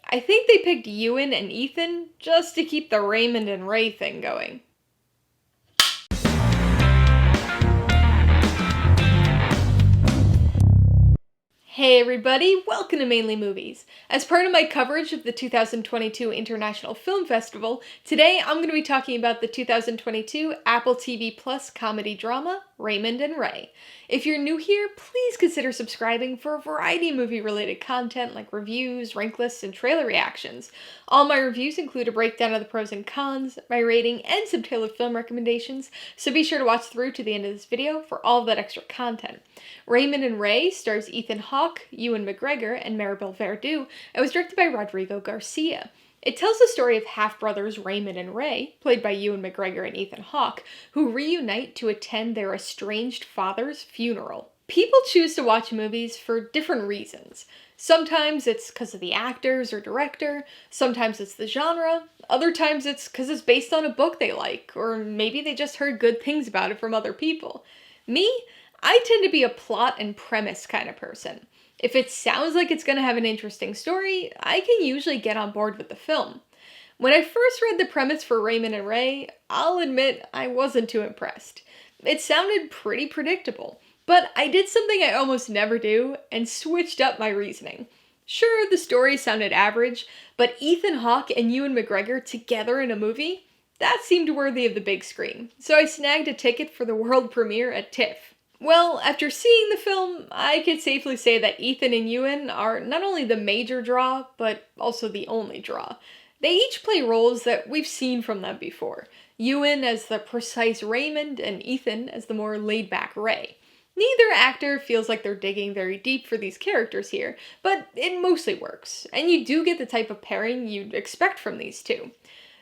I think they picked Ewan and Ethan just to keep the Raymond and Ray thing going. Hey everybody, welcome to Mainely Movies. As part of my coverage of the 2022 International Film Festival, today I'm going to be talking about the 2022 Apple TV Plus comedy drama, Raymond and Ray. If you're new here, please consider subscribing for a variety of movie-related content like reviews, rank lists, and trailer reactions. All my reviews include a breakdown of the pros and cons, my rating, and some tailored film recommendations, so be sure to watch through to the end of this video for all of that extra content. Raymond and Ray stars Ethan Hawke, Ewan McGregor, and Maribel Verdú, and was directed by Rodrigo García. It tells the story of half-brothers Raymond and Ray, played by Ewan McGregor and Ethan Hawke, who reunite to attend their estranged father's funeral. People choose to watch movies for different reasons. Sometimes it's because of the actors or director, sometimes it's the genre, other times it's because it's based on a book they like, or maybe they just heard good things about it from other people. Me? I tend to be a plot and premise kind of person. If it sounds like it's going to have an interesting story, I can usually get on board with the film. When I first read the premise for Raymond and Ray, I'll admit I wasn't too impressed. It sounded pretty predictable, but I did something I almost never do and switched up my reasoning. Sure, the story sounded average, but Ethan Hawke and Ewan McGregor together in a movie? That seemed worthy of the big screen, so I snagged a ticket for the world premiere at TIFF. Well, after seeing the film, I could safely say that Ethan and Ewan are not only the major draw, but also the only draw. They each play roles that we've seen from them before. Ewan as the precise Raymond, and Ethan as the more laid-back Ray. Neither actor feels like they're digging very deep for these characters here, but it mostly works, and you do get the type of pairing you'd expect from these two.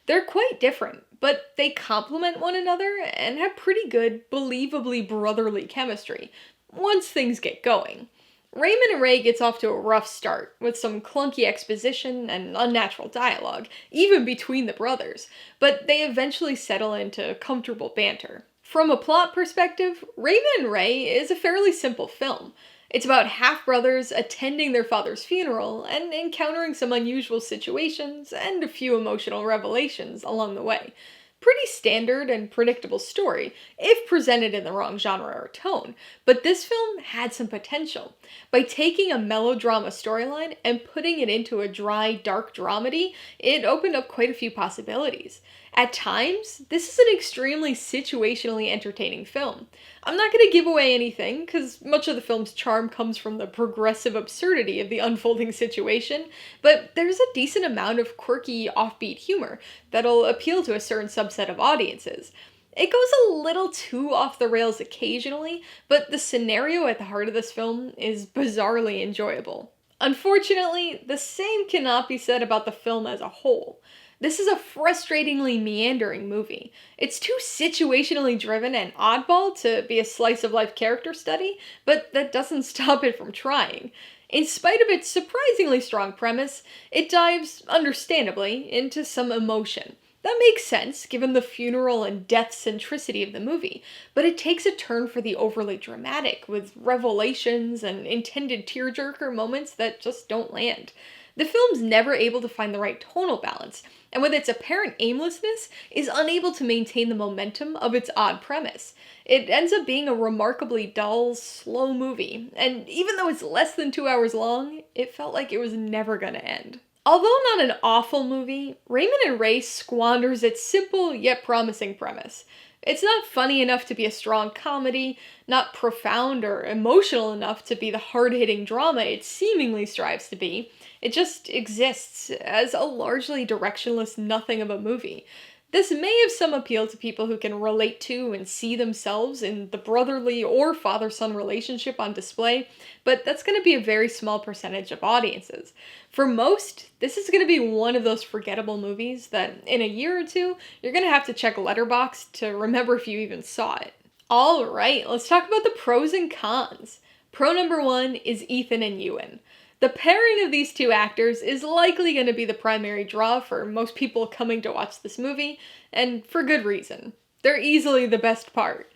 They're quite different, but they complement one another and have pretty good, believably brotherly chemistry once things get going. Raymond and Ray gets off to a rough start, with some clunky exposition and unnatural dialogue, even between the brothers, but they eventually settle into comfortable banter. From a plot perspective, Raymond and Ray is a fairly simple film. It's about half-brothers attending their father's funeral and encountering some unusual situations and a few emotional revelations along the way. Pretty standard and predictable story, if presented in the wrong genre or tone, but this film had some potential. By taking a melodrama storyline and putting it into a dry, dark dramedy, it opened up quite a few possibilities. At times, this is an extremely situationally entertaining film. I'm not going to give away anything, because much of the film's charm comes from the progressive absurdity of the unfolding situation, but there's a decent amount of quirky, offbeat humor that'll appeal to a certain subset of audiences. It goes a little too off the rails occasionally, but the scenario at the heart of this film is bizarrely enjoyable. Unfortunately, the same cannot be said about the film as a whole. This is a frustratingly meandering movie. It's too situationally driven and oddball to be a slice-of-life character study, but that doesn't stop it from trying. In spite of its surprisingly strong premise, it dives, understandably, into some emotion. That makes sense, given the funeral and death centricity of the movie, but it takes a turn for the overly dramatic, with revelations and intended tearjerker moments that just don't land. The film's never able to find the right tonal balance, and with its apparent aimlessness, is unable to maintain the momentum of its odd premise. It ends up being a remarkably dull, slow movie, and even though it's less than 2 hours long, it felt like it was never gonna end. Although not an awful movie, Raymond and Ray squanders its simple yet promising premise. It's not funny enough to be a strong comedy, not profound or emotional enough to be the hard-hitting drama it seemingly strives to be. It just exists as a largely directionless nothing of a movie. This may have some appeal to people who can relate to and see themselves in the brotherly or father-son relationship on display, but that's going to be a very small percentage of audiences. For most, this is going to be one of those forgettable movies that in a year or two, you're going to have to check Letterboxd to remember if you even saw it. Alright, let's talk about the pros and cons. Pro number one is Ethan and Ewan. The pairing of these two actors is likely going to be the primary draw for most people coming to watch this movie, and for good reason. They're easily the best part.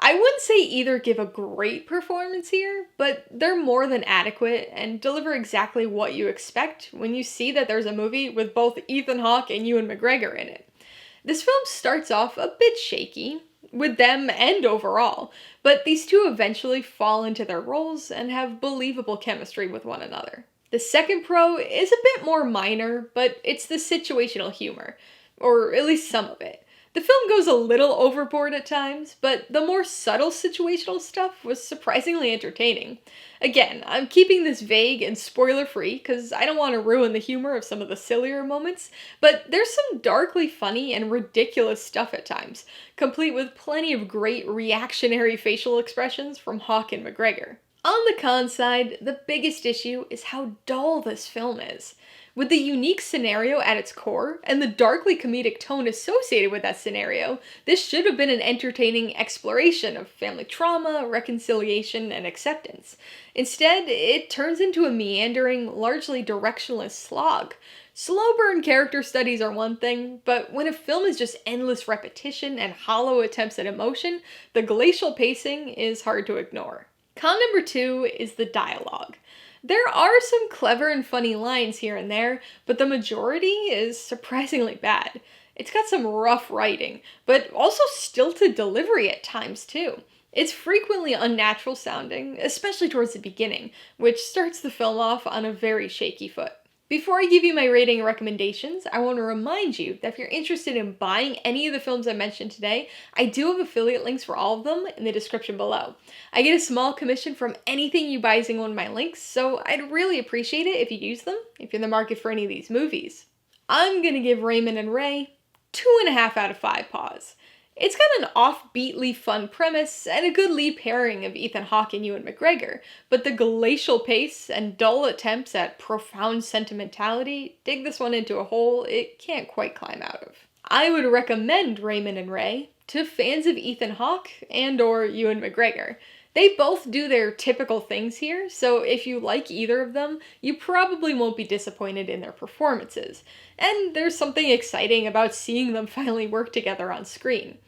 I wouldn't say either give a great performance here, but they're more than adequate and deliver exactly what you expect when you see that there's a movie with both Ethan Hawke and Ewan McGregor in it. This film starts off a bit shaky, with them and overall, but these two eventually fall into their roles and have believable chemistry with one another. The second pro is a bit more minor, but it's the situational humor, or at least some of it. The film goes a little overboard at times, but the more subtle situational stuff was surprisingly entertaining. Again, I'm keeping this vague and spoiler-free because I don't want to ruin the humor of some of the sillier moments, but there's some darkly funny and ridiculous stuff at times, complete with plenty of great reactionary facial expressions from Hawke and McGregor. On the con side, the biggest issue is how dull this film is. With the unique scenario at its core, and the darkly comedic tone associated with that scenario, this should have been an entertaining exploration of family trauma, reconciliation, and acceptance. Instead, it turns into a meandering, largely directionless slog. Slow burn character studies are one thing, but when a film is just endless repetition and hollow attempts at emotion, the glacial pacing is hard to ignore. Con number 2 is the dialogue. There are some clever and funny lines here and there, but the majority is surprisingly bad. It's got some rough writing, but also stilted delivery at times too. It's frequently unnatural sounding, especially towards the beginning, which starts the film off on a very shaky foot. Before I give you my rating and recommendations, I want to remind you that if you're interested in buying any of the films I mentioned today, I do have affiliate links for all of them in the description below. I get a small commission from anything you buy using one of my links, so I'd really appreciate it if you use them, if you're in the market for any of these movies. I'm gonna give Raymond Ray 2.5 out of 5 paws. It's got an offbeatly fun premise and a good lead pairing of Ethan Hawke and Ewan McGregor, but the glacial pace and dull attempts at profound sentimentality dig this one into a hole it can't quite climb out of. I would recommend Raymond Ray to fans of Ethan Hawke and or Ewan McGregor. They both do their typical things here, so if you like either of them, you probably won't be disappointed in their performances. And there's something exciting about seeing them finally work together on screen.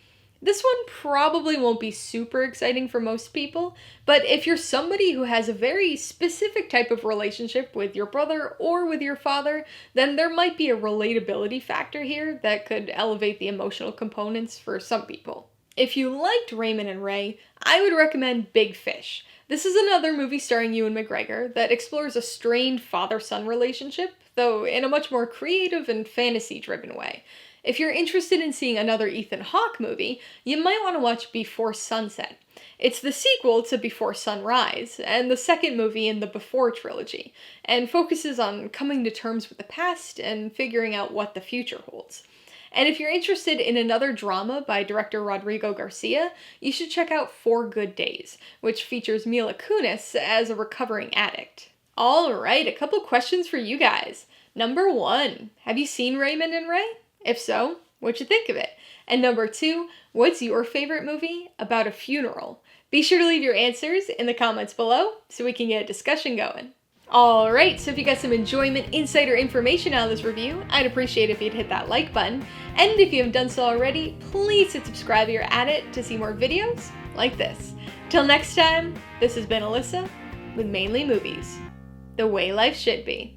This one probably won't be super exciting for most people, but if you're somebody who has a very specific type of relationship with your brother or with your father, then there might be a relatability factor here that could elevate the emotional components for some people. If you liked Raymond Ray, I would recommend Big Fish. This is another movie starring Ewan McGregor that explores a strained father-son relationship, though in a much more creative and fantasy-driven way. If you're interested in seeing another Ethan Hawke movie, you might want to watch Before Sunset. It's the sequel to Before Sunrise, and the second movie in the Before trilogy, and focuses on coming to terms with the past and figuring out what the future holds. And if you're interested in another drama by director Rodrigo García, you should check out 4 Good Days, which features Mila Kunis as a recovering addict. Alright, a couple questions for you guys. Number 1, have you seen Raymond Ray? If so, what'd you think of it? And number 2, what's your favorite movie about a funeral? Be sure to leave your answers in the comments below so we can get a discussion going. Alright, so if you got some enjoyment, insight, or information out of this review, I'd appreciate it if you'd hit that like button. And if you haven't done so already, please hit subscribe if you're at it to see more videos like this. Till next time, this has been Alyssa with Mainly Movies, the way life should be.